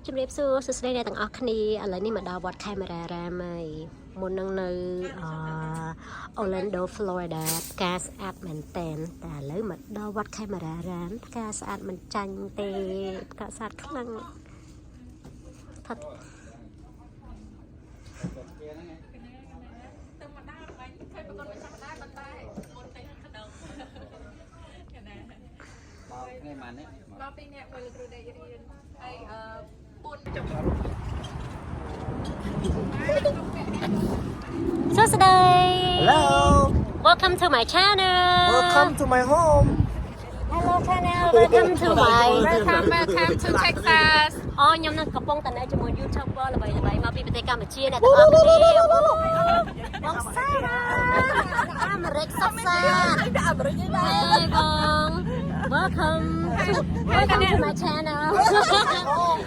ជំរាបសួរសួស្តីអ្នកទាំងអស់គ្នាឥឡូវនេះមកដល់វត្តខេមរារាមហើយមុននឹងនៅOrlando Florida ផ្កាស្អាតមែនតែនតែឥឡូវមកដល់វត្តខេមរារាមផ្កាស្អាតមិនចាញ់ទេផ្កាស្អាតខ្លាំងថាHello. Welcome to my channel. Welcome to my home. Hello channel. Welcome to my. Welcome to Texas. ខ្ញុំនឹងកំពុងតែនៅជាមួយ YouTuber ល្បីៗមកពីប្រទេសកម្ពុជាអ្នកទាំងអស់គ្នាបងសារ៉ាអាមេរិកសុខសាន្តអាមេរិកឯងបង Welcome to my channel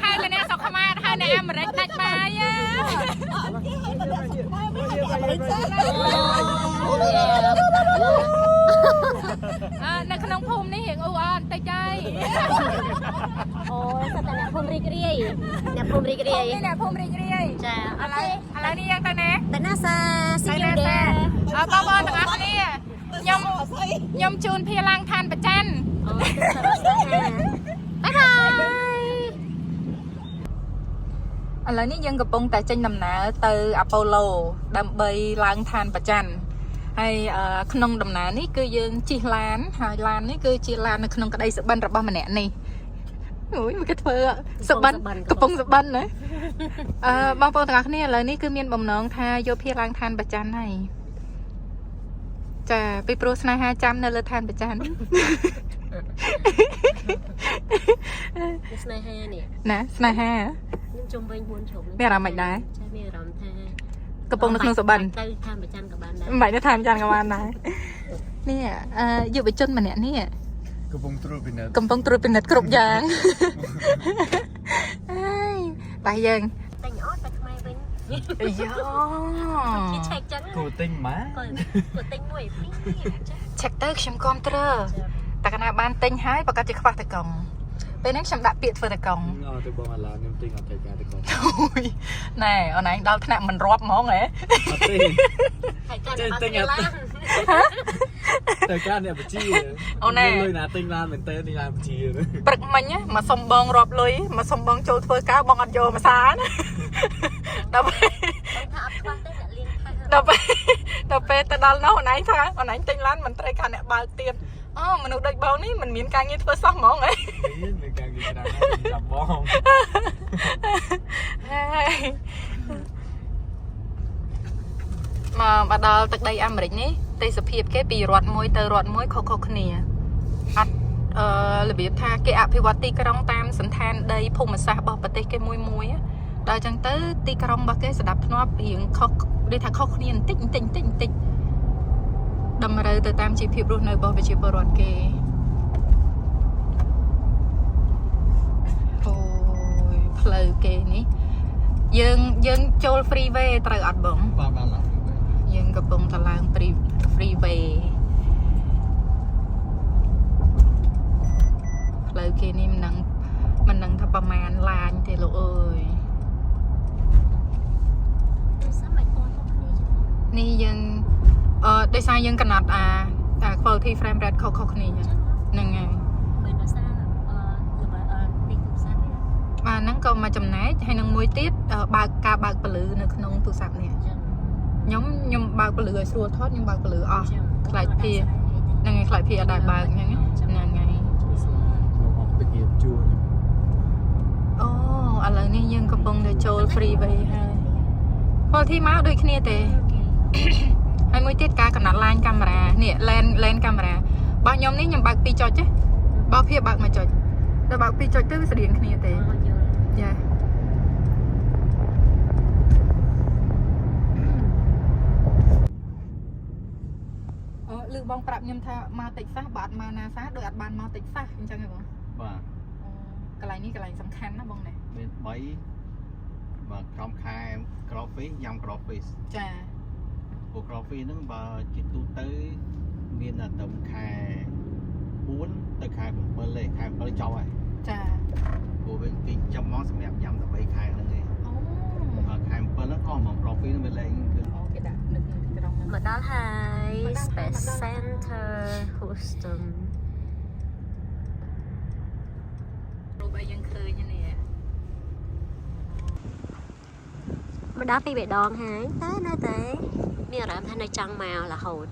ហើយកញ្ញាសុខមាតហើយនៅអាមេរិកដាច់បាយនៅក្នុងភូមិនេះរៀងអ៊ូអរបន្តិចហើយអូសិតតែអ្នកភូមិរីករាយអ្នកភូមិរីករាយអ្នកភូមិរីករាយចាឥឡូវនេះយើងទៅណា តាណាសា See you there បងប្អូនទាំងអស់គ្នាខ្ញុំជូនភាឡើងឋានប្រច័នអូបាយបាយឥឡូវនេះយើងកំពុងតែចេញដំណើរទៅអាប៉ូឡូដើម្បីឡើងឋានប្រច័នហើយក្នុងដំណើរនេះគឺយើងជិះឡានហើយឡាននេះគឺជាឡាននៅក្នុងក្តីសុបិនរបស់ម្នាក់នេះអូយមកគេធ្វើសុបិនកំពុងសុបិនណាបងប្អូនទាំងអស់គ្នាឥឡូវនេះគឺមានបំណងថាយកភាឡើងឋានប្រច័នហើយចាពីព្រោះស្នេហាចាំនៅលើឋានប្រច័នស្នេហានេះណាស្នេហាខ្ញុំជុំវិញ4ជ្រុំមានអារម្មណ៍មិនដែរចាមានអារម្មណ៍ថាកំពុងនៅក្នុងសុបិនទៅឋានប្រច័នក៏បានដែរមិនទៅឋានប្រច័នក៏បានដែរនេះយុវជនម្នាក់នេះកំពុងត្រួតពិនិត្យគ្រប់យ៉ាងហើយតែយើងតែញអត់តែខ្មែរវិញយោគេឆែកចឹងគួរទិញម៉ាគួរទិញមួយពីរឆែកទៅខ្ញុំគាំទ្រតែកាលណាបានទិញហើយប្រកាសជាខ្វះតកង់ពេលនេះខ្ញុំដាក់ពាក្យធ្វើតកង់ទៅបងឥឡូវខ្ញុំទិញអត់ត្រូវការតកង់ណែអូនឯងដល់ថ្នាក់មិនរាប់ហ្មងហ៎អត់ទេហើយកាន់តែឡានទៅការអ្នកបជាអូនណែលុយណាទិញឡានមែនតើទិញឡានបជាព្រឹកមិញមកសុំបងរាប់លុយមកសុំបងចូលធ្វើការបងអត់យកមកសាណាដល់ពេលថាអត់ខ្វះទេអ្នកលៀងថៃដល់ពេលទៅដល់នោះអូនឯងថាអូនឯងទិញឡានមិនត្រូវការអ្នកបើកទៀតអូមនុស្សដូចបងនេះមិនមានការងារធ្វើសោះហ្មងហ៎មានការងារច្រើនចាំបងមកដល់ទឹកដីអាមេរិកនេះទេសភាពគេពីរដ្ឋមួយទៅរដ្ឋមួយខុសៗគ្នាអត់របៀបថាគេអភិវឌ្ឍទីក្រុងតាមសន្តានដីភូមិសាស្ត្ររបស់ប្រទេសគេមួយដល់អញ្ចឹងទៅទីក្រុងរបស់គេស្ដាប់ធ្នាប់រៀងខុសដូចថាខុសគ្នាបន្តិចតម្រូវទៅតាមជីវភាពរស់នៅរបស់ប្រជាពលរដ្ឋគេអូយផ្លូវគេនេះយើងចូល freeway ត្រូវអត់បងបានឡើងយើងកំពុងតែឡើង freeway ផ្លូវគេនេះមិនដឹងថាប្រមាណឡានទេលោកអើយនេះយើងដោយសារយើងកំណត់quality frame rate ខុសគ្នាហ្នឹងហើយបើដោយសារទីទូរស័ព្ទនេះបាទហ្នឹងក៏មកចំណែកហើយនឹងមួយទៀតការបើកពលឺនៅក្នុងទូរស័ព្ទនេះខ្ញុំបើកពលឺឲ្យស្រួលថតខ្ញុំបើកពលឺអស់ខ្លាចភាហ្នឹងហើយខ្លាចភាអត់ដែរបើកហ្នឹងហ្នឹងហើយខ្ញុំអត់ទៅគៀបជួនអូឥឡូវនេះយើងកំពុងតែចូល freeway ហើយ quality មកដូចគ្នាទេហើយមួយទៀតការកំណត់ឡានកាមេរ៉ានេះlens កាមេរ៉ារបស់ខ្ញុំនេះខ្ញុំបើក2ចុចទេបើភាពបើក1ចុចដល់បើក2ចុចទៅវាស្តៀងគ្នាទេយ៉ាឮបងប្រាប់ខ្ញុំថាមកតិចសាសបើអត់មកណាសាដូចអត់បានមកតិចសាសអញ្ចឹងហ៎បងបាទកន្លែងនេះកន្លែងសំខាន់ណាបងណាមាន3មកក្រុមខែ crawfish ញ៉ាំ crawfish ចាពួក crawfish ហ្នឹងបើជាទូទៅមានតែខែ4ទៅខែ7ទេខែ7ចប់ហើយចា ពួកវាគេចំមកសម្រាប់ញ៉ាំតែ3 មកដល់ហើយ Space Center Houston រូបឲ្យយើងឃើញនេះ មកដល់ពីបេដងហើយតែនៅតែមានអារម្មណ៍ថានៅចង់មករហូត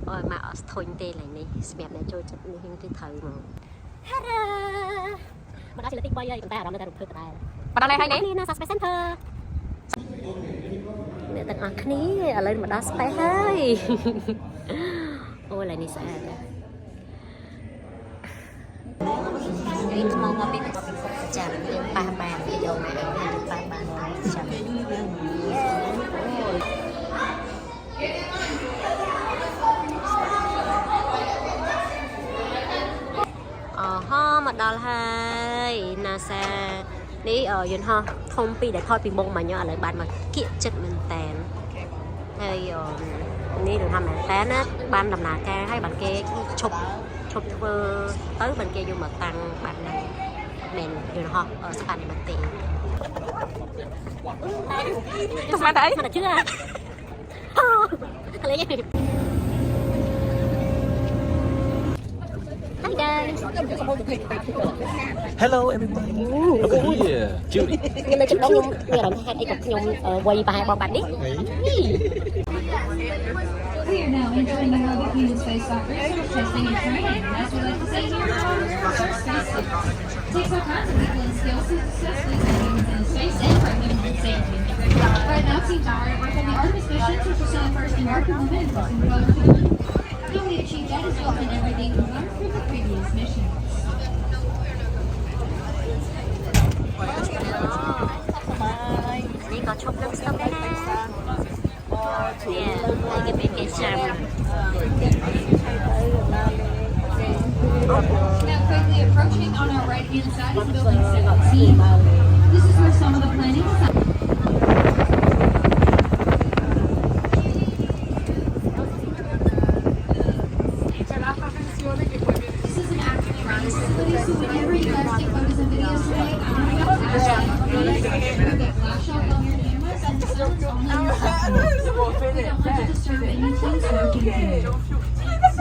អូយមកអត់ស្ធុញទេឡើយនេះសម្រាប់អ្នកចូលចិត្តនេះគឺត្រូវហ្មង Hello មកដល់ជាលើកទី3ហើយប៉ុន្តែអារម្មណ៍នៅតែរំភើបដដែល បណ្ដោយហើយនេះ នេះនៅ Space Center អ្នកទាំងអស់គ្នាឥឡូវមកដល់ Space ហើយអូឡើយនេះស្អាតនេះថ្មមកពីចាំយើងប៉ះបានយកមកយើងប៉ះបានចាំអូហោមកដល់ហើយ NASA នេះយន្តហោះធំពីរដែលថតពីមុខមកញ៉ឥឡូវបានមកគៀកចិត្តមែនតែនហើយនេះដូចថាមែនតែនណាបានដំណើរការហើយបានគេឈប់ធ្វើទៅបានគេយកមកតាំងបានហ្នឹងមែនយន្តហោះស្ប៉ានីម៉ាទេទៅស្មានតែអីមិនជឿអូលេង Hi guys. Hello everybody. Look at here, Judy. ខ្ញុំនៅចិត្តខ្ញុំមានអារម្មណ៍ថាអីក៏ខ្ញុំវ័យប្រហែលបងបាត់នេះ We are now entering the world of human space operation, testing and training. As we like to say here, our spacesuit. Takes all kinds of people and skills to successfully put humans in space and bring them home safely. Right now, Team Tower work on the Artemis missions, which are still the first American women to go to the moon. Though we achieved that as well in everything we learned from the previous missions. នេះក៏ឈប់នឹងស្តុបដែរណាហើយគេមានគេចាំ Now quickly approaching on our right hand side is building 17. This is where some of the planning is happening. This is an active training facility, so whenever you guys take photos and videos today, that flash off on your cameras and silence only your cell phone. We don't want to disturb any teams working here.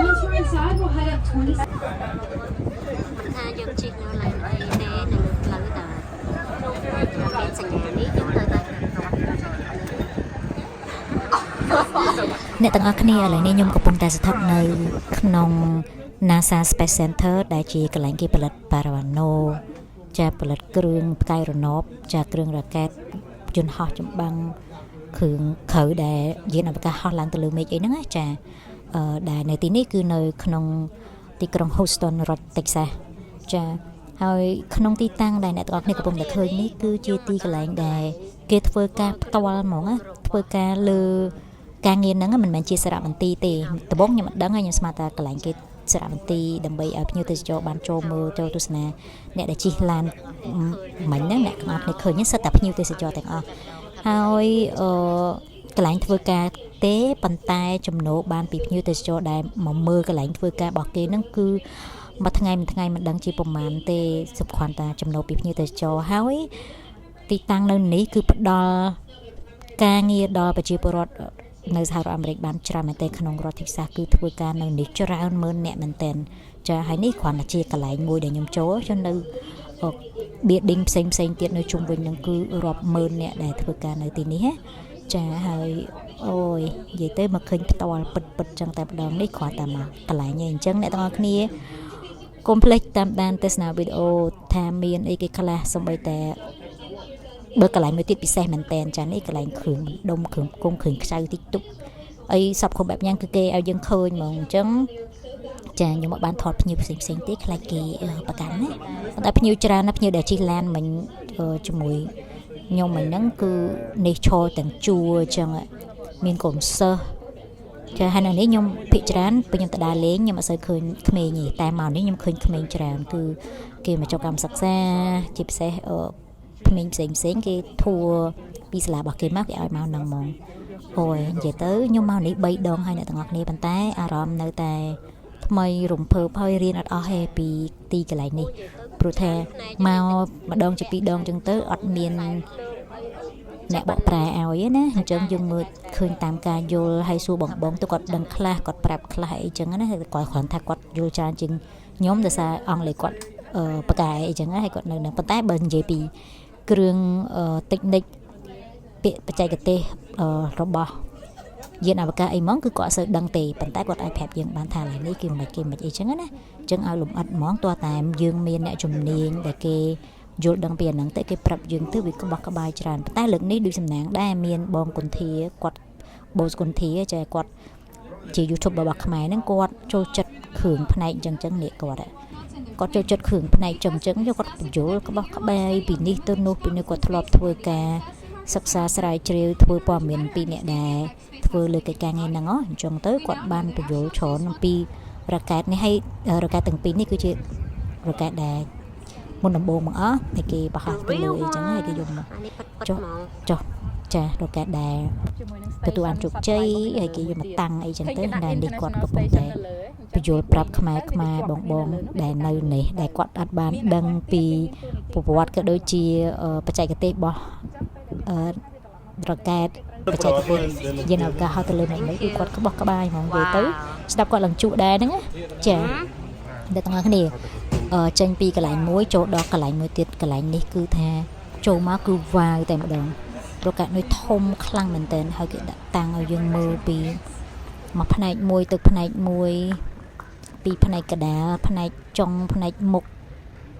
Once we're inside, we'll head up 20 ថាយើងជិះនៅឡើយអីទេនៅលើផ្លូវតាមានសញ្ញានេះយើងទៅតែ អ្នកទាំងអស់គ្នាឥឡូវនេះខ្ញុំកំពុងតែស្ថិតនៅក្នុង NASA Space Center ដែលជាកន្លែងគេផលិត Parano ចាផលិតគ្រឿងផ្កាយរណបចាគ្រឿងរ៉ាកែតយន្តហោះចម្បាំងគ្រឿងក្រៅដែលយានអវកាសហោះឡើងទៅលើមេឃអីហ្នឹងណាចាដែលនៅទីនេះគឺនៅក្នុងទីក្រុង Houston រដ្ឋ Texas ចាហើយក្នុងទីតាំងដែលអ្នកទាំងអស់គ្នាកំពុងតែឃើញនេះគឺជាទីកន្លែងដែលគេធ្វើការផ្ទាល់ហ្មងណាធ្វើការលើការងារហ្នឹងមិនមែនជាសារមន្ទីរទេដំបូងខ្ញុំមិនដឹងហើយខ្ញុំស្មានថាកន្លែងគេសារមន្ទីរដើម្បីឲ្យភ្ញៀវទេសចរបានចូលមើលចូលទស្សនាអ្នកដែលជិះឡានមិញហ្នឹងអ្នកទាំងអស់គ្នាឃើញសិតតែភ្ញៀវទេសចរទាំងអស់ហើយកន្លែងធ្វើការទេប៉ុន្តែចំណូលបានពីភ្ញៀវទេសចរដែលមកមើលកន្លែងធ្វើការរបស់គេហ្នឹងគឺមួយថ្ងៃមិនដឹងជាប្រមាណទេសុខគ្រាន់តែចំណូលពីភ្ញៀវទេសចរហើយទីតាំងនៅនេះគឺផ្ដល់ការងារដល់ប្រជាពលរដ្ឋនៅសហរដ្ឋអាមេរិកបានច្រើនមែនទែនក្នុងរដ្ឋ Texas គឺធ្វើការនៅនេះច្រើនម៉ឺនអ្នកមែនទែនចាហើយនេះគ្រាន់តែជាកន្លែងមួយដែលខ្ញុំចូលចុះនៅ building ផ្សេងទៀតនៅជុំវិញនឹងគឺរាប់ម៉ឺនអ្នកដែលធ្វើការនៅទីនេះណាចាហើយអូយនិយាយទៅមកឃើញផ្ទាល់ពិតចឹងតែម្ដងនេះគ្រាន់តែមកកន្លែងនេះអញ្ចឹងអ្នកទាំងអស់គ្នាកុំភ្លេចតាមដានទស្សនាវីដេអូថាមានអីគេខ្លះសូម្បីតែបើកន្លែងមួយទៀតពិសេសមែនតែនចានេះកន្លែងគ្រឿងដុំគ្រឿងគុំគ្រឿងខ្ចៅតិចទុកអីសពគ្រប់បែបយ៉ាងគឺគេឲ្យយើងឃើញហ្មងអញ្ចឹងចាខ្ញុំមកបានថតភ្ញៀវផ្សេងទៀតខ្លាចគេប្រកាន់ណាប៉ុន្តែភ្ញៀវច្រើនណាស់ភ្ញៀវដែលជិះឡានមិញជាមួយខ្ញុំមិញហ្នឹងគឺនេះឈរទាំងជួរអញ្ចឹងមានកូនសិស្សចាហើយនៅនេះខ្ញុំភិកច្រើនពេលខ្ញុំទៅដើរលេងខ្ញុំអត់សូវឃើញក្មេងទេតែមកនេះខ្ញុំឃើញក្មេងច្រើនគឺគេមកចុះកម្មសិក្សាជាពិសេសក្មេងផ្សេងគេធួពីសាលារបស់គេមកគេឲ្យមកនឹងហ្មងអូយនិយាយទៅខ្ញុំមកនេះ3ដងហើយអ្នកទាំងអស់គ្នាប៉ុន្តែអារម្មណ៍នៅតែថ្មីរំភើបហើយរៀនអត់អស់ទេពីទីកន្លែងនេះព្រោះថាមកម្ដងជា2ដងចឹងទៅអត់មាន អ្នកបកប្រែឲ្យណាអញ្ចឹងយើងមើលឃើញតាមការយល់ហើយសួរបងទៅគាត់ដឹងខ្លះគាត់ប្រាប់ខ្លះអីចឹងណាគាត់គ្រាន់ថាគាត់យល់ច្រើនជាងខ្ញុំដោយសារអង់គ្លេសគាត់បកកែអីចឹងហើយគាត់នៅនឹងប៉ុន្តែបើនិយាយពីគ្រឿងតិចនិចពាក្យបច្ចេកទេសរបស់យានអវកាសអីហ្មងគឺគាត់អត់សូវដឹងទេប៉ុន្តែគាត់អាចប្រាប់យើងបានថាឡើយនេះគឺមិនគេមិនអីចឹងណាអញ្ចឹងឲ្យលំអិតហ្មងទោះតែយើងមានអ្នកជំនាញដែលគេយល់ដឹងពីអាហ្នឹងតែគេប្រាប់យើងទៅវាក្បោះក្បាយច្រើនប៉ុន្តែលើកនេះដូចសំណាងដែរមានបងគុន្ធាគាត់បូសគុន្ធាចាគាត់ជា YouTube របស់ខ្មែរហ្នឹងគាត់ចូលចិត្តគ្រឿងផ្នែកចឹងនេះគាត់ចូលចិត្តគ្រឿងផ្នែកចឹងយកគាត់បញ្យល់ក្បោះក្បាយពីនេះទៅនោះពីនេះគាត់ធ្លាប់ធ្វើការសិក្សាស្រាវជ្រាវធ្វើព័ត៌មានពីអ្នកដែលធ្វើលើកិច្ចការងារហ្នឹងអញ្ចឹងទៅគាត់បានបញ្យល់ច្រើនអំពីរ៉ាកែតនេះហើយរ៉ាកែតទាំងពីរនេះគឺជារ៉ាកែតដែលមុនដំបូងមកតែគេបោះទៅលើអីចឹងហើយគេយកមកចុះចារ៉ាកែតដែលទទួលបានជោគជ័យហើយគេយកមកតាំងអីចឹងទៅតែនេះគាត់កំពុងតែបញ្យល់ប្រាប់ខ្មែរបងដែលនៅនេះដែលគាត់អត់បានដឹងពីប្រវត្តិក៏ដូចជាបច្ចេកទេសរបស់រ៉ាកែតបច្ចេកទេសយានអវកាសហៅទៅលើនេះគឺគាត់ក្បោះក្បាយហ្មងនិយាយទៅស្ដាប់គាត់ឡើងជក់ដែរហ្នឹងចាអ្នកទាំងអស់គ្នាចេញពីកន្លែងមួយចូលដល់កន្លែងមួយទៀតកន្លែងនេះគឺថាចូលមកគឺវាវតែម្ដងរ៉ាកែតនោះធំខ្លាំងមែនទែនហើយគេដាក់តាំងឲ្យយើងមើលពីមួយផ្នែកមួយទៅផ្នែកមួយពីផ្នែកកដាលផ្នែកចុងផ្នែកមុខ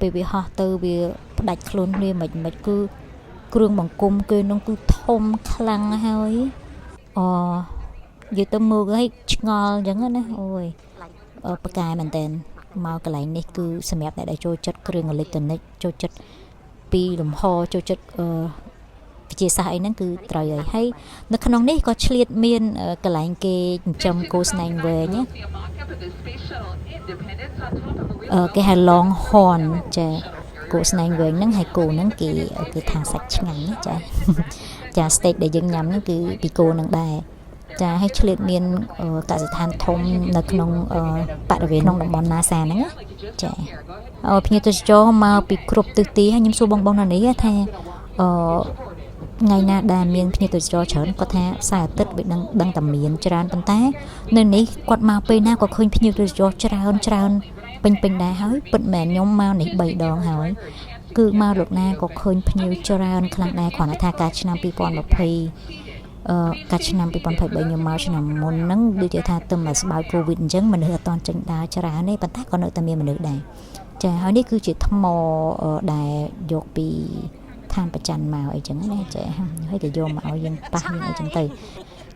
ពេលវាហោះទៅវាផ្ដាច់ខ្លួនគ្នាមិនគឺគ្រឿងបង្គំគេនោះគឺធំខ្លាំងហើយនិយាយទៅមើលឲ្យឆ្ងល់អញ្ចឹងណាអូយបកកែមែនតើមកកន្លែងនេះគឺសម្រាប់អ្នកដែលចូលចិត្តគ្រឿងអេឡិចត្រូនិកចូលចិត្តពីលំហចូលចិត្តវិទ្យាសាស្ត្រអីហ្នឹងគឺត្រូវហើយនៅក្នុងនេះក៏ឆ្លៀតមានកន្លែងគេចិញ្ចឹមគោស្នែងវែងគេហៅ long horn ចាគោស្នែងវែងហ្នឹងហើយគោហ្នឹងគេថាសាច់ឆ្ងាញ់ចា steak ដែលយើងញ៉ាំហ្នឹងគឺពីគោហ្នឹងដែរចាហើយឆ្លៀតមានកសិដ្ឋានធំនៅក្នុងបរិវេណក្នុងតំបន់ NASA ហ្នឹងចាភ្ញៀវទេសចរមកពីគ្រប់ទិសទីហើយខ្ញុំសួរបងនៅនេះថាថ្ងៃណាដែលមានភ្ញៀវទេសចរច្រើនគាត់ថាផ្សារអាទិត្យវាដឹងតែមានច្រើនប៉ុន្តែនៅនេះគាត់មកពេលណាក៏ឃើញភ្ញៀវទេសចរច្រើនពេញដែរហើយពិតមែនខ្ញុំមកនេះ3ដងហើយគឺមកលោកណាក៏ឃើញភ្ញៀវច្រើនខ្លាំងដែរគ្រាន់តែថាការឆ្នាំ2020កាលឆ្នាំ2023ខ្ញុំមកឆ្នាំមុនហ្នឹងដូចជាថាទៅមកស្បើយកូវីដអញ្ចឹងមនុស្សអត់តន់ចេញដើរច្រើនទេប៉ុន្តែក៏នៅតែមានមនុស្សដែរចាហើយនេះគឺជាថ្មដែលយកពីឋានប្រច័ណ្ឌមកអីចឹងណាចាហើយគេយកមកឲ្យយើងប៉ះយើងអីចឹងទៅ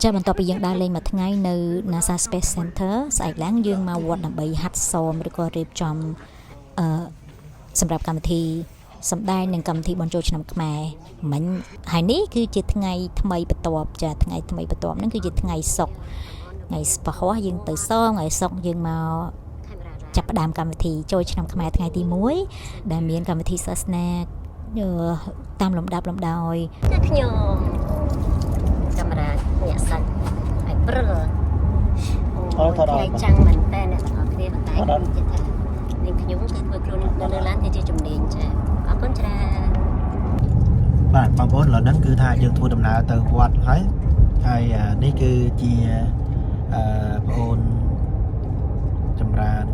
ចាបន្ទាប់ពីយើងដើរលេងមួយថ្ងៃនៅ NASA Space Center ស្អែកឡើងយើងមកវត្តដើម្បីហាត់សមឬក៏រៀបចំសម្រាប់កម្មវិធីសម្ដែងនិងកម្មវិធីបុណ្យចូលឆ្នាំខ្មែរមិញហើយនេះគឺជាថ្ងៃថ្មីបន្ទាប់ចាថ្ងៃថ្មីបន្ទាប់ហ្នឹងគឺជាថ្ងៃសុក្រថ្ងៃពហុយើងទៅសងថ្ងៃសុក្រយើងមកចាប់ផ្ដើមកម្មវិធីចូលឆ្នាំខ្មែរថ្ងៃទី1ដែលមានកម្មវិធីសាសនាតាមលំដាប់លំដោយខ្ញុំកាមេរ៉ាអ្នកសាច់ឲ្យព្រើថ្ងៃចាំងមែនតើអ្នកទាំងអស់គ្នាតែគឺជាថានាងខ្ញុំគឺធ្វើគ្រូនៅលើឡានគឺជាជំនាញចាអរគុណច្រើនបាទបងប្អូនឥឡូវហ្នឹងគឺថាយើងធ្វើដំណើរទៅវត្តហើយនេះគឺជាបងអូនចម្រើន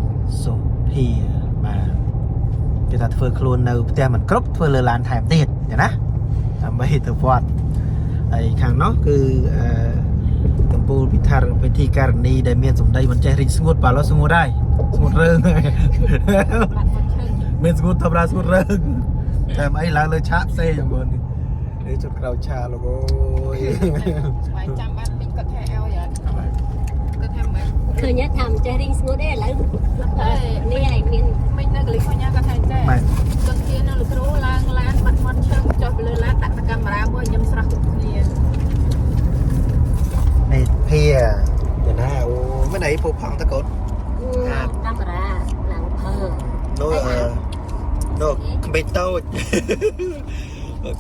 សុភាបាទគេថាធ្វើខ្លួននៅផ្ទះមិនគ្រប់ធ្វើលើឡានថែមទៀតចាណាដើម្បីទៅវត្តហើយខាងនោះគឺកំពូលពិធីការនីដែលមានសម្ដីមិនចេះរីកស្ងួតបាទឥឡូវស្ងួតហើយស្ងួតរឿងមានស្ងួតធម្មតាស្ងួតរឿងតែអីឡើងលើឆាកផ្សេងហ្មងនេះជុតក្រៅឆាលោកអូយស្វែងចាំបានពេញគាត់ថាឲ្យគាត់ថាមិនឃើញថាមិនចេះរីងស្ងួតទេឥឡូវនេះឯងមានមិននៅកលិសញ្ញាគាត់ថាចេះគាត់ជានៅលោកគ្រូឡើងឡានបាត់មាត់ឈើចុះទៅលើឡានដាក់កាមេរ៉ាមួយខ្ញុំស្រស់គ្រប់គ្នានេះភាចាណាអូមិនអីពុកផងតកូនកាមេរ៉ាឡើងភើនោះក្មេងតូច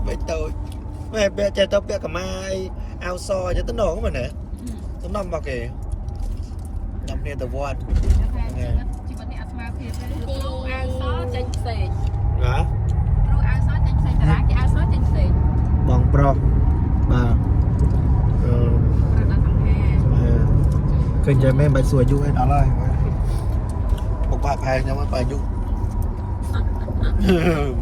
ក្មេងតូចម៉ែពាក់ចេះទៅពាក់កម្មាអាវសចេះទៅនងមែនទេសំណំមកគេញ៉ាំគ្នាទៅវត្តជីវិតនេះអាស្មារភាពទេគ្រូអាវសចេញផ្សេងហ៎គ្រូអាវសចេញផ្សេងតារាគេអាវសចេញផ្សេងបងប្រុស เป็นใจแม่ใบสวยยุให้เอาเลยบอกว่าแพงนะว่าใบยุ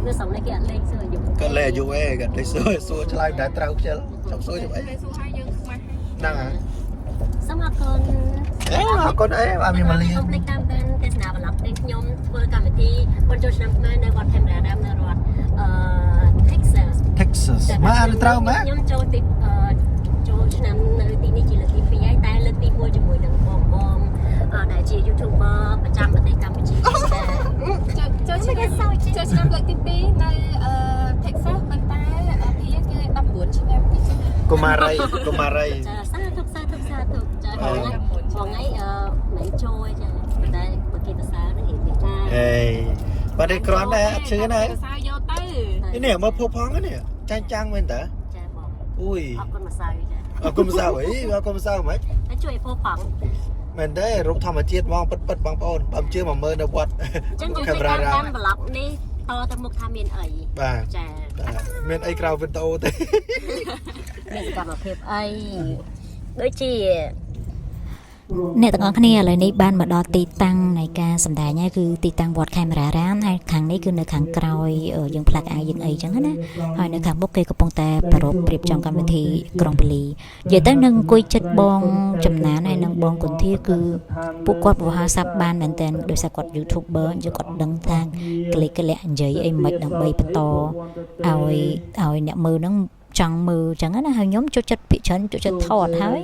Nó sống này kìa lên sửa dụng ก็เลยยุกันได้สวยสวยชายได้ตราเชียวชอบสวยจังไอ้ ហើយសួរឲ្យយើងខ្មាស់ นั่งอ่ะ Xong rồi con เอ๊ะคนเอ๊ะว่ามีมาเรียน Không lấy cam bên Thế nào mà lọc đến nhóm Vừa cảm thấy thi Bọn cho năm mai Nơi gọt thêm ra đam nơi gọt Texas Texas มาอันตราไหม Nhóm cho tiếp Cho năm nơi tí này chỉ là tí phí ấy Ta lên tí mua cho mùi nâng bong bong Đại chỉ YouTuber Và trăm ở đây Campuchia ចូលឆ្នាំលើកទី2នៅ Texas ប៉ុន្តែភីគឺ19ឆ្នាំទីឆ្នាំ กูมาไร Xa thục Trời Bọn ấy Mấy trôi Trời Đây Bà kia ta xa Nó hiện Việt Nam เอ้ยมาได้กรอนได้ชื่อไหน សាយកទៅ นี่เนี่ยมาพบพ้องกันเนี่ยจ้างเหมือนแต่ Trời bọn อุ้ย Học con mà sao vậy trời เอากุมสาวไอ้เอากุมสาวไหม Nó chui phố phẳng เหมือนได้รูปธรรมชาติมองปัดบางปอนปั๊มเชื่อมาเมื่อในวัด Chân chui แคม cái รา cam รา cam và lọc đi To tới một tham miền ấy บ้า Trời เมนไอ้กราวเป็นโตเต้ Mình cảm ơn phép ấy Đôi chị អ្នកទាំងអស់គ្នាឥឡូវនេះបានមកដល់ទីតាំងនៃការសម្ដែងហើយគឺទីតាំងវត្តខេមរារាមហើយខាងនេះគឺនៅខាងក្រោយយើងផ្លាក់អាវយើងអីចឹងណាហើយនៅខាងមុខគេកំពុងតែប្រពរៀបចំកម្មវិធីក្រុងពលីនិយាយទៅនឹងអង្គុយចិត្តបងចំណានហើយនឹងបងគុន្ធាគឺពួកគាត់ប្រហែលសាប់បានមែនតើដោយសារគាត់ YouTuber យើងគាត់ដឹងថាក្លេកលាក់និយាយអីមិនដើម្បីបន្តឲ្យអ្នកមើលហ្នឹងចង់មើលចឹងណាហើយខ្ញុំចូលចិត្តពាក្យច្រើនចូលចិត្តថតហើយ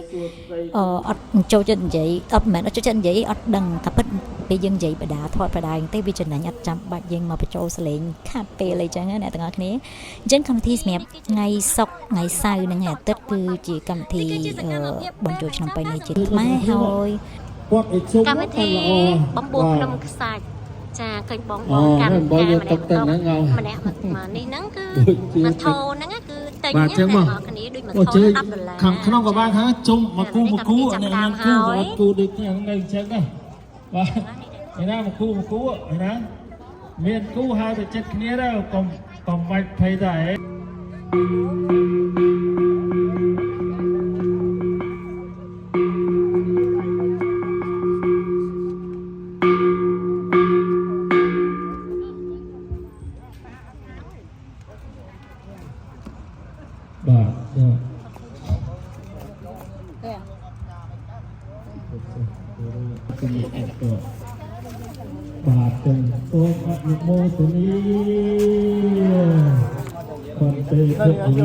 អត់ចូលចិត្តនិយាយអត់មែនអត់ចូលចិត្តនិយាយអត់ដឹងតែពិតពេលយើងនិយាយបដាថតបដាហ្នឹងទេវាចំណេញអត់ចាំបាច់យើងមកបញ្ចូលសលេងខាត់ពេលអីចឹងណាអ្នកទាំងអស់គ្នាអញ្ចឹងកម្មវិធីសម្រាប់ថ្ងៃសុក្រថ្ងៃសៅរ៍និងថ្ងៃអាទិត្យគឺជាកម្មវិធីបញ្ចូលឆ្នាំពេញនេះជាខ្មែរហើយកម្មវិធីបំពោះភ្នំខ្សាច់ចាឃើញបងកាន់ម្នាក់មកនេះហ្នឹងគឺមកថោហ្នឹងគឺតែញ៉ាំតែអស់គ្នាដូចមកថោ$10ក្នុងក៏បានហើយជុំមកគូអ្នកមានគូក៏អត់គូដូចថ្ងៃអញ្ចឹងដែរបាទឯណាមកគូឯណាមានគូហើយទៅចិត្តគ្នាដែរកុំបាច់ភ័យដែរ បាទទាំងអូនអនុមោទនីបន្តិទុតិយ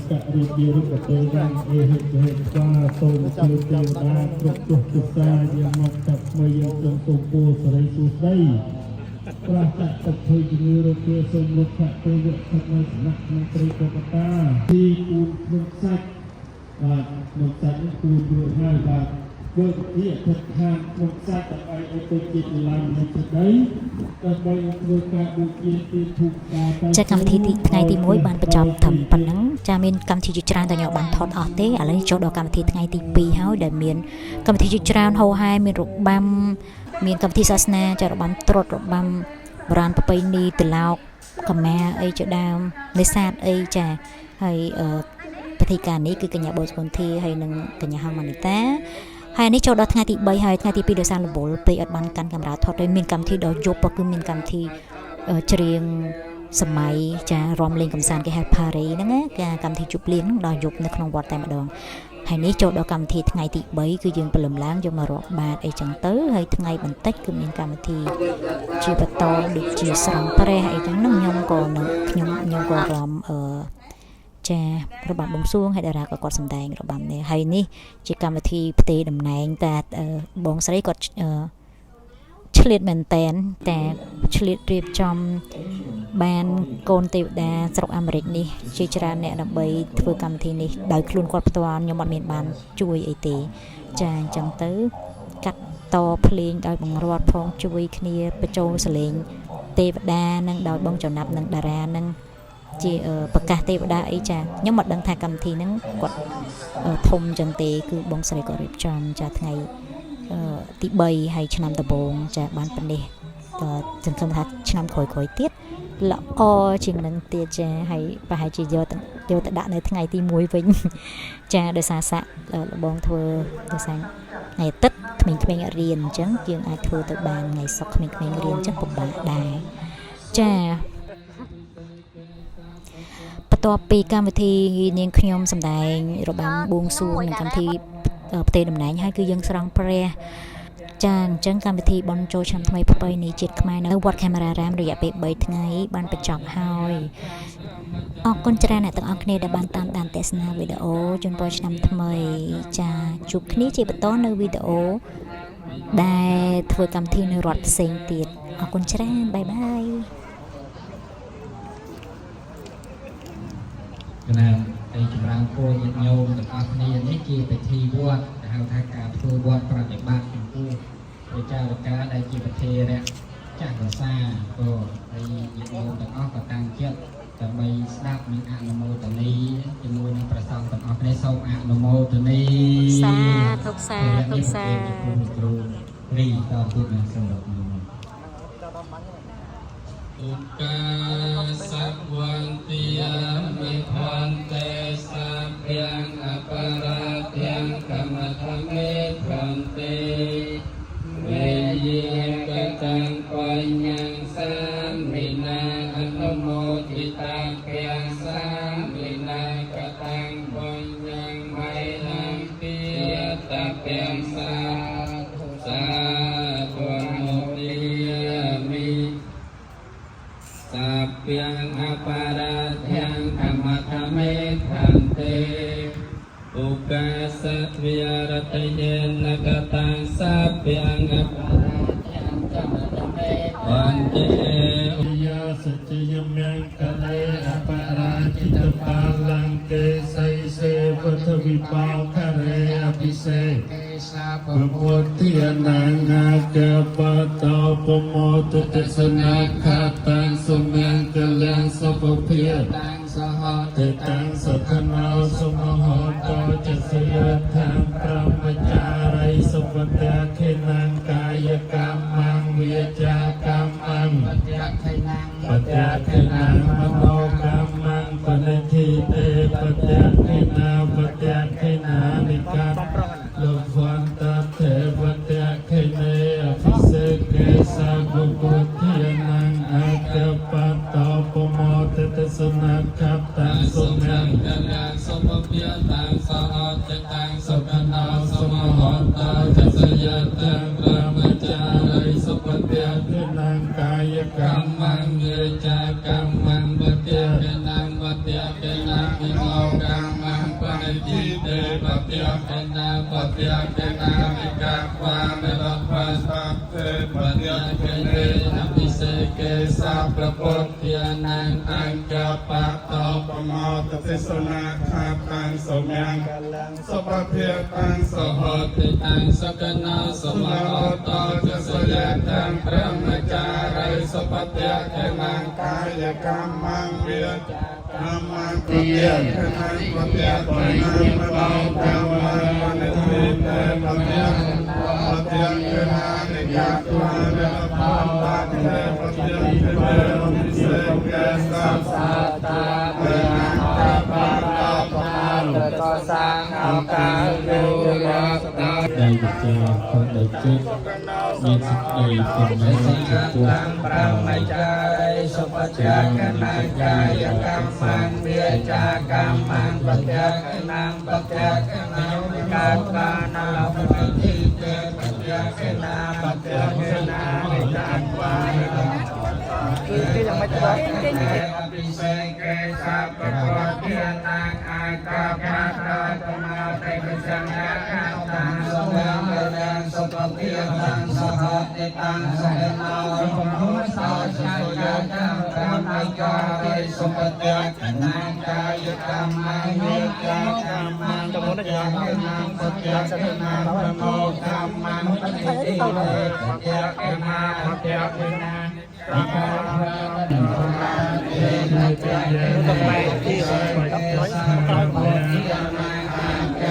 សករិយារុបតេយ៉ាងអេហិហេតាសូមជឿទេវតាគ្រប់ទុកទុសាយ៉ាងមកតាក់មួយយ៉ាងត្រង់សូមពូសរិសុស្ដីប្រះតតភ័យជំងឺរោគសូមលុបខៈទេវៈខនៅស្នាក់ក្នុងព្រៃកបតាទីគូនក្នុងសាច់បាទក្នុងសាច់នេះគូនរួចហើយបាទធ្វើជាអធិដ្ឋានក្នុងសាច់ដើម្បីឲ្យទៅជាឡើងនៃទឹកដីដើម្បីធ្វើការបូជាទីធូបការ កម្មវិធីថ្ងៃទី1បានបញ្ចប់ត្រឹមប៉ុណ្ណឹងចាមានកម្មវិធីជាច្រើនតែខ្ញុំបានថតអស់ទេឥឡូវចូលដល់កម្មវិធីថ្ងៃទី2ហើយដែលមានកម្មវិធីជាច្រើនហូរហែមានរបាំមានកម្មវិធីសាសនាចារបាំត្រុដិរបាំបុរាណប្រពៃណីត្រឡោកកម្មាអីជាដើមនេសាទអីចាហើយពិធីការនេះគឺកញ្ញាបូស្គុនធាហើយនិងកញ្ញាហៅម៉ានីតាហើយនេះចូលដល់ថ្ងៃទី3ហើយថ្ងៃទី2ដោយសារលំបូលពេកអត់បានកាន់កាមេរ៉ាថតដោយមានកម្មវិធីដល់យប់គឺមានកម្មវិធីច្រៀងសម័យចារំលេងកំសាន្តគេហៅ Party ហ្នឹងណាកម្មវិធីជប់លៀងដល់យប់នៅក្នុងវត្តតែម្ដងហើយនេះចូលដល់កម្មវិធីថ្ងៃទី3គឺយើងព្រលឹមឡើងយកមករាប់បាតអីចឹងទៅហើយថ្ងៃបន្តិចគឺមានកម្មវិធីជាបន្តដូចជាស្រង់ព្រះអីចឹងហ្នឹងខ្ញុំក៏រំចារបាំបួងសួងហើយតារាក៏គាត់សម្ដែងរបាំនេះហើយនេះជាកម្មវិធីផ្ទេរតំណែងតែបងស្រីគាត់ឆ្លៀតមែនតែនតែឆ្លៀតរៀបចំបានកូនទេវតាស្រុកអាមេរិកនេះជាច្រើនអ្នកដើម្បីធ្វើកម្មវិធីនេះដោយខ្លួនគាត់ផ្ទាល់ខ្ញុំអត់មានបានជួយអីទេចាអញ្ចឹងទៅកាត់តភ្លេងដោយបង្រាត់ផងជួយគ្នាបញ្ចូលសលេងទេវតានិងដោយបងចំណាប់និងតារានឹងជាប្រកាសទេវតាអីចាខ្ញុំអត់ដឹងថាកម្មវិធីហ្នឹងគាត់ធំចឹងទេគឺបងស្រីគាត់រៀបចំចាថ្ងៃទី3ហើយឆ្នាំដំបូងចាបានប៉ុណ្នេះសង្ឃឹមថាឆ្នាំក្រោយៗទៀតល្អជាងនឹងទៀតចាហើយប្រហែលជាយក យកទៅដាក់នៅថ្ងៃទី1វិញចាដោយសារសាក់បងធ្វើដោយសារថ្ងៃអាទិត្យក្មេងៗអត់រៀនអញ្ចឹងយើងអាចធ្វើទៅបានថ្ងៃសុក្រក្មេងៗរៀនអញ្ចឹងពិបាកដែរចាបន្ទាប់ពីកម្មវិធីនាងខ្ញុំសម្ដែងរបាំបួងសួងនិងកម្មវិធីផ្ទេរតំណែងហើយគឺយើងស្រង់ព្រះចាអញ្ចឹងកម្មវិធីបន់ចូលឆ្នាំថ្មីប្រពៃណីជាតិខ្មែរនៅវត្តខេមរារាមរយៈពេល3ថ្ងៃបានបញ្ចប់ហើយអរគុណច្រើនអ្នកទាំងអស់គ្នាដែលបានតាមដានទស្សនាវីដេអូជូនពរឆ្នាំថ្មីចាជួបគ្នាជាបន្តនៅវីដេអូដែលធ្វើកម្មវិធីនៅរដ្ឋផ្សេងទៀតអរគុណច្រើនបាយបាយណាតែចម្រើនពរញាតិញោមទាំងអស់គ្នានេះជាពិធីវត្តដែលហៅថាការធ្វើវត្តប្រតិបត្តិចំពោះព្រះចៅរកាដែលជាប្រធានចាស់រសាក៏ហើយញាតិញោមទាំងអស់ក៏តាំងចិត្តដើម្បីស្ដាប់និងអនុមោទនីជាមួយនឹងព្រះសង្ឃទាំងអស់គ្នាសូមអនុមោទនីសាធុសាធុសាគ្រូរីតពុទ្ធសម្រាប់ខ្ញុំឧកាសវន្តិយាមិភន្តេសាព្យអបរាទាំងកម្មធមេភន្តេវេយេកតាំបញ្ញសាមិណាអនុមោទិតាព្យសាមិណាកតាំបញ្ញមៃណាពិយតព្យសាសាធុនោទិយាមិសាព្យអបរាទាំងកម្មធមេភន្តេឧកាសវិរតយេនកតាំសាព្យអបរាទាំងកម្មធមេភន្តេឧយាសច្ចយមង្គលេអបរាជិតបាលង្កេសៃសេវទវិបោខរេអភិសេកេសាពពុទ្ធានាងកបតោពមោទទេសនាខតាំសុមង្គលាសុភភិតាំងសហតេតាំងសខណោសមហតោចសិយថាំប្រមចារិសុវតៈខេណាងកាយកម្មងវាចាកម្មងបត្យខេណាងបត្យខេណាងមโนកម្មងបនិធិទេបត្យខេណាបត្យខេណានិកាលោកវន្តទេវតៈខេនេអភិសេកេសាបុពុទ្ធានាងអកបតោពមោទទេសនាខតាំសុមង្គលាសុភភិតាំងសហតេតាំងសុខណោសមហតោចសយតាំងប្រមចារិសុភភិតាំងកាយកម្មងវាចាកម្មងបត្យខេណាងបត្យខេណាវិមោកម្មងបនិតិទេបត្យខេណាបត្យខេណាវិកវាមេលភស្ទេបត្យខេនេអភិសេកេសាប្រពុទ្ធានាងអង្គបតោបមោទទេសនាខាតាំងសុមង្គលាសុភភិតាំងសហតេតាំងសកណោសមហតោចសយតាំងព្រមចារិសុភត្យខេណាងកាយកម្មងវាកម្មងពតិខេណាងពតិបរិណមបោកម្មងបនិធិទេបតិបតិខេណានិកាទវារភោបតិបតិខេនេមិសេកេសាសាតាបេអន្តបរោបរតោសាងអកាយោរតោដៃវិជាផងដៃចិត្តមានសេចក្តីពុំមានចំពោះប្រមចារិសុបជាកណាកាយកម្មងវាចាកម្មងបត្យកណាងបត្យកណាវិកាតាណាបតិទេបត្យកណាបត្យកណាវិកាវាគឺยังไม่ได้อภิเษกេสัพพะโพธินางอาคาภาตาตมาเตสังฆาตังสมังเรนังสุปฏิตังสหติตังสเหนาสุภุสาชัยยังกรรมกาลิสุปฏิขณังกายกรรมังเวจกรรมังปฏิยขณังปฏิยขณังพโมกรรมังปฏิทิเตปฏิยขณังปฏิยขณังวิกาพระนิพพานเอนะเจเยนะที่สายกับน้อย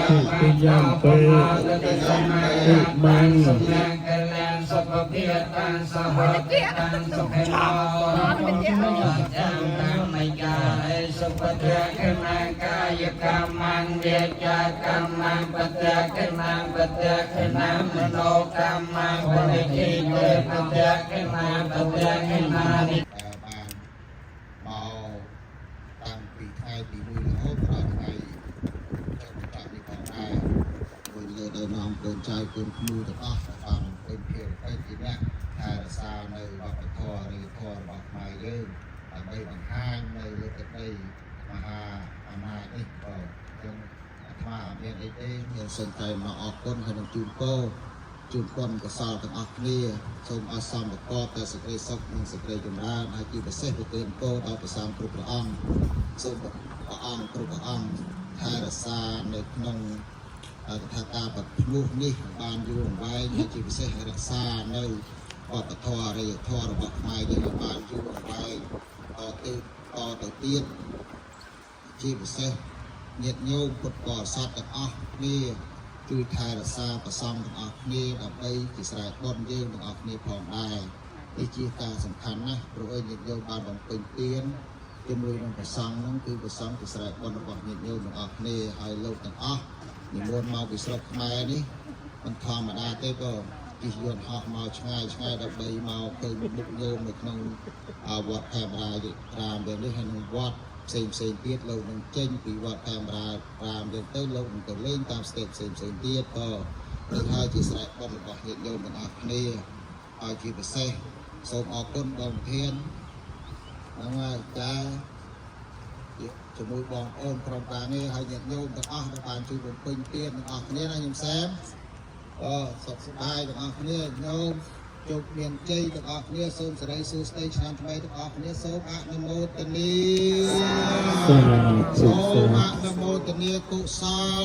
ตุติยมเปตุมังสุนังกแลงสุภ เพียตังสหเพียตังสุขโนจังตังไม่กายสุปเทกนังกายกรรมังเดียจากรรมังปเทกนังปเทกนังมโนกรรมังปฏิทิเตปเทกนังปเทกนานิ តាំងពីថ្ងៃទី1រហូតដល់ថ្ងៃចុងបញ្ចប់នេះផងដែរដោយលើដល់នាំកូនចៅកូនគ្រូទាំងអស់បានពេញភាពទៅជាអ្នកថែរក្សានៅវប្បធម៌ឬធម៌របស់ខ្មែរយើងដើម្បីបង្ហាញនៅលើទឹកដីមហាអំណាចនេះក៏យើងអាត្មាអត់មានអីទេមានសូមតែមកអរគុណហើយនឹងជូនពរជូនគុណកុសលទាំងអស់គ្នាសូមឲ្យសំប្រកបតែសេចក្តីសុខនិងសេចក្តីចម្រើនហើយជាពិសេសប្រទានពរដល់ព្រះសង្ឃគ្រប់ព្រះអង្គសូមព្រះអង្គគ្រប់ព្រះអង្គថែរក្សានៅក្នុងថាការប្រភ្នោះនេះបានយូរអង្វែងហើយជាពិសេសរក្សានៅវប្បធម៌អរិយធម៌របស់ខ្មែរយើងបានយូរអង្វែងតទៅទៀតជាពិសេសញាតិញោមពុទ្ធបរិស័ទទាំងអស់គ្នាជួយថែរក្សាប្រសងទាំងអស់គ្នាដើម្បីជាស្រែបុណ្យយើងទាំងអស់គ្នាផងដែរនេះជាការសំខាន់ណាស់ព្រោះឲ្យញាតិញោមបានបំពេញទានជាមួយនឹងប្រសងហ្នឹងគឺប្រសងជាស្រែបុណ្យរបស់ញាតិញោមទាំងអស់គ្នាហើយលោកទាំងអស់និមន្តមកពីស្រុកខ្មែរនេះមិនធម្មតាទេក៏ជិះយន្តហោះមកឆ្ងាយដើម្បីមកឃើញមុខញោមនៅក្នុងវត្តខេមរាជរាមទាំងនេះហើយនឹងវត្តផ្សេងទៀតលោកនឹងចេញពីវត្តខេមរាជរាមយើងទៅលោកនឹងទៅលេងតាមស្ទេតផ្សេងទៀតក៏នឹងហើយជាស្រែបុណ្យរបស់ញាតិញោមទាំងអស់គ្នាហើយជាពិសេសសូមអរគុណបងប្រធានហ្នឹងហើយចាជាមួយបងប្អូនក្រុមការងារហើយញាតិញោមទាំងអស់ដែលបានជួយបំពេញទានទាំងអស់គ្នាណាខ្ញុំសែមសុខសប្បាយទាំងអស់គ្នាញោមជោគមានជ័យទាំងអស់គ្នាសូមសេរីសួស្តីឆ្នាំថ្មីទាំងអស់គ្នាសូមអនុមោទនាសូមអនុមោទនាកុសល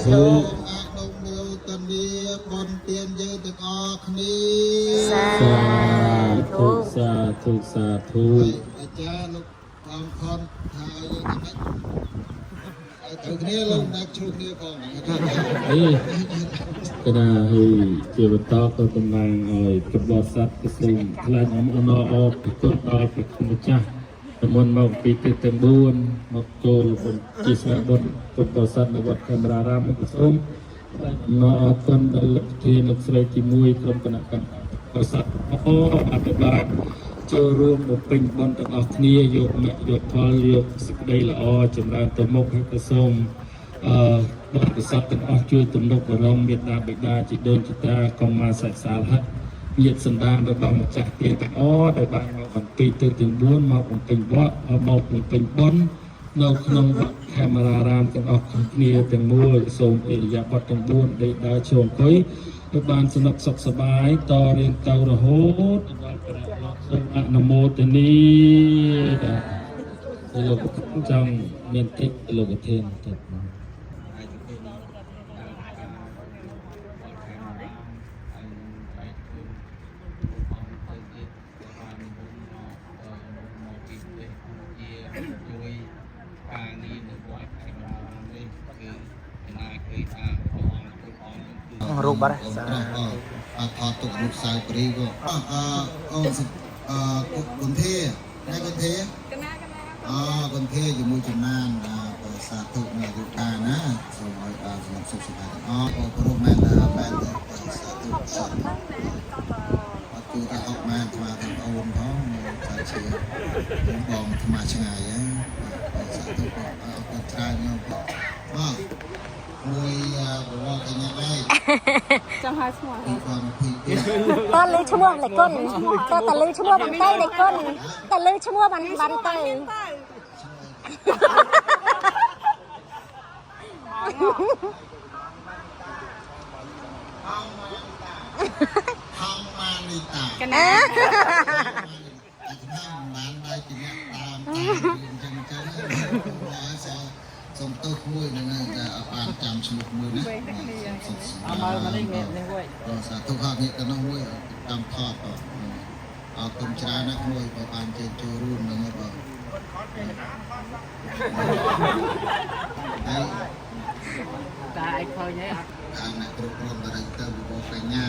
សូមអនុមោទនាបុណ្យទានយើងទាំងអស់គ្នាសាធុសាធុអាចារ្យលោកបងខនថាយើងមិនទៅគ្នាលោកដាក់ជួបគ្នាផងកណាហើយជាបន្តទៅតំណាងឲ្យប្រវត្តិសាស្ត្រទៅសូមថ្លែងអំណរអបពីគុណដល់ព្រះគុណម្ចាស់មុនមកពីទិសទាំង4មកចូលជាស្នាបុណ្យប្រវត្តិសាស្ត្រនៅវត្តខេមរារាមមកសូមអំណរអបគុណដល់លោកប្រធានលោកស្រីទី1ក្រុមគណៈកម្មការប្រសាទអភិបាលចូលរួមបំពេញបុណ្យទាំងអស់គ្នាយកមគ្គយកផលយកសេចក្តីល្អចម្រើនទៅមុខហើយក៏សូមបរិស័ទទាំងអស់ជួយទំនុកអារម្មណ៍មេត្តាបិតាជីដូនជីតាកុំមកសាច់សាលហិតញាតិសន្តានរបស់ម្ចាស់ទានទាំងអស់ដែលបានមកបន្ទីទៅទាំង4មកបំពេញវត្តមកបំពេញបុណ្យនៅក្នុងវត្តខេមរារាមទាំងអស់គ្នាទាំងមូលសូមអរិយាបថទាំង4ដែលដើរឈរអង្គុយទៅបានសនុកសុខសប្បាយតរៀងទៅរហូតដល់ព្រះសូមអនុមោទនីលោកចង់មានតិចលោកប្រធានទៅរូបបាត់អត់ទុករូបសៅព្រីក៏អូនគុណធាណាគុណធាគុណធាជាមួយចំណានសាធុនៅរូបកាណាសូមឲ្យបានសំសុខសប្បាយទាំងអស់ព្រមមែនបែបសាធុសតអត់គឺថាអត់មែនស្មាទាំងអូនផងតែជាបងស្មាឆ្ងាយហ្នឹងសាធុអត់ទៅច្រើនខ្ញុំបងមួយប្រវត្តិយ៉ាងម៉េចចាំហៅឈ្មោះតើលើឈ្មោះលេគុណតើលើឈ្មោះបានទៅលេគុណតើលើឈ្មោះបានទៅហំម៉ានីតាកណាបានបាយជាអ្នកតាមចឹងសូមទោសមួយនឹងតែអត់បានចាំឈ្មោះមួយណាអត់មកនេះមួយសាធុហនេះទៅនោះមួយតាមថតអរគុណច្រើនណាស់មួយបើបានជើញចូលរួមនឹងបងហើយតាឯងឃើញហើយអត់អាអ្នកគ្រប់គ្រងបរិយាទៅបបញ្ញា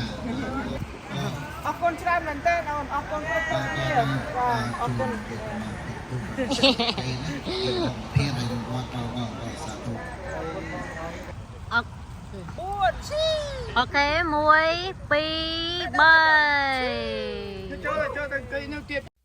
អរគុណច្រើនមែនទែនអូនអរគុណគ្រប់គ្រប់គ្នាបាទអរគុណ ភៀនឲ្យរត់ដល់សាធុ អូខេ1 2 3 ចូលទៅគេនោះទៀត